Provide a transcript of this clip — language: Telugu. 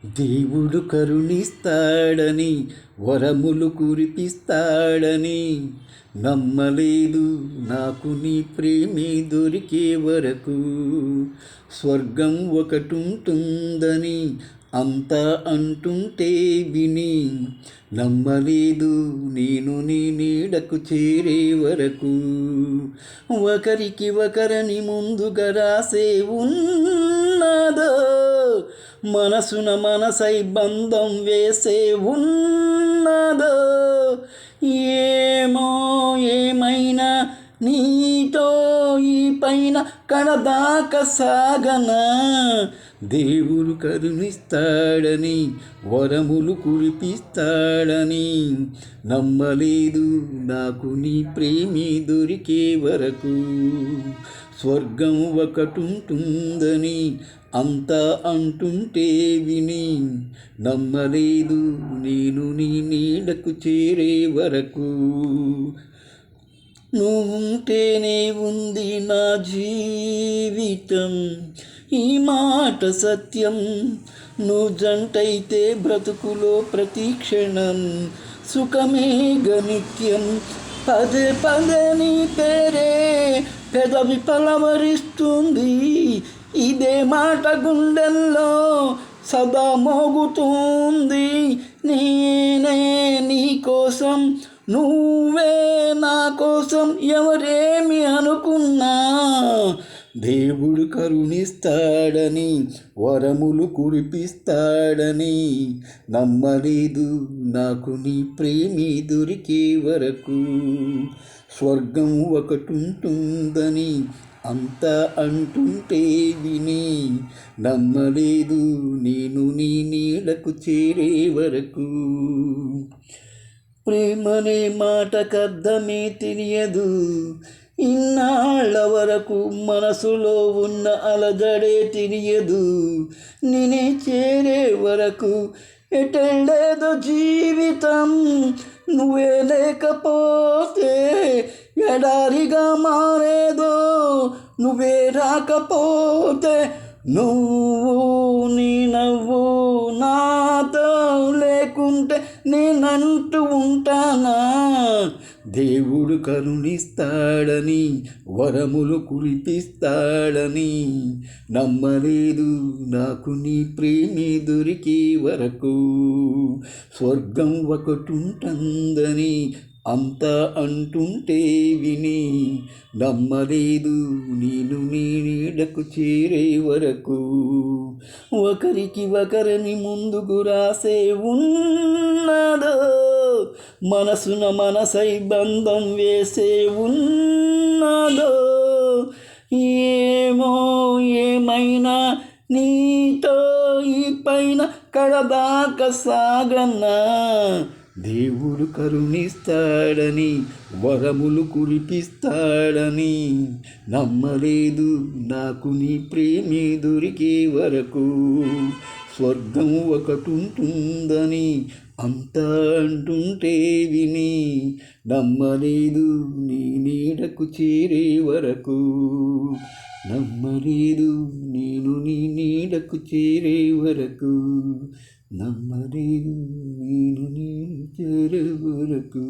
దేవుడు కరుణిస్తాడని వరములు కురిపిస్తాడని నమ్మలేదు నాకు నీ ప్రేమే దొరికే వరకు. స్వర్గం ఒకటుంటుందని అంతా అంటుంటే విని నమ్మలేదు నేను నీ నీడకు చేరే వరకు. ఒకరికి ఒకరిని ముందుగా రాసే ఉన్నదో, మనసున మనసై బంధం వేసే ఉన్నదో. ఏమో ఏమైనా నీతో ఈ పైన కడదాకా సాగనా. దేవుడు కరుణిస్తాడని వరములు కురిపిస్తాడని నమ్మలేదు నాకు నీ ప్రేమే దొరికే వరకు. స్వర్గం ఒకటుంటుందని అంతా అంటుంటే విని నమ్మలేదు నేను నీ నీడకు చేరే వరకు. నువ్వుంటేనే ఉంది నా జీవితం, ఈ మాట సత్యం. నువ్వు జంటైతే బ్రతుకులో ప్రతి క్షణం సుఖమే గనిత్యం. పదే పదే నీ పేరే పెదవి పలవరిస్తుంది, ఇదే మాట గుండెల్లో సదా మోగుతుంది. నేనే నీ కోసం, నువ్వే నా కోసం, ఎవరేమి అనుకున్నా దేవుడు కరుణిస్తాడని వరములు కురిపిస్తాడని నమ్మలేదు నాకు నీ ప్రేమే దొరికే వరకు. స్వర్గం ఒకటుంటుందని అంతా అంటుంటే విని నమ్మలేదు నేను నీ నీడకు చేరే వరకు. ప్రేమనే మాటకర్థమే తెలియదు, ఇన్నాళ్ళ వరకు మనసులో ఉన్న అలజడే తెలియదు. నేనే చేరే వరకు ఎటెళ్ళేదో జీవితం, నువ్వే లేకపోతే ఎడారిగా మారేదో. నువ్వే రాకపోతే నువ్వు నీ నవ్వు నాతో లేకుంటే నేనంటూ ఉంటానా. దేవుడు కరుణిస్తాడని వరములు కురిపిస్తాడని నమ్మలేదు నాకు నీ ప్రేమే దొరికే వరకు. స్వర్గం ఒకటుంటుందని అంతా అంటుంటే విని నమ్మలేదు నేను నీ నీడకు చేరే వరకు. ఒకరికి ఒకరిని ముందుకు రాసే ఉన్నదో, మనసున మనసై బంధం వేసే ఉన్నదో. ఏమో ఏమైనా నీతో ఈ పైన కడదాకా సాగనా. దేవుడు కరుణిస్తాడని వరములు కురిపిస్తాడని నమ్మలేదు నాకు నీ ప్రేమే దొరికే వరకు. స్వర్గం ఒకటుంటుందని అంతా అంటుంటే విని నమ్మలేదు నీ నీడకు చేరే వరకు. నమ్మలేదు నేను నీ నీడకు చేరే వరకు. నమ్మలేదు నేను నీ చేరే వరకు.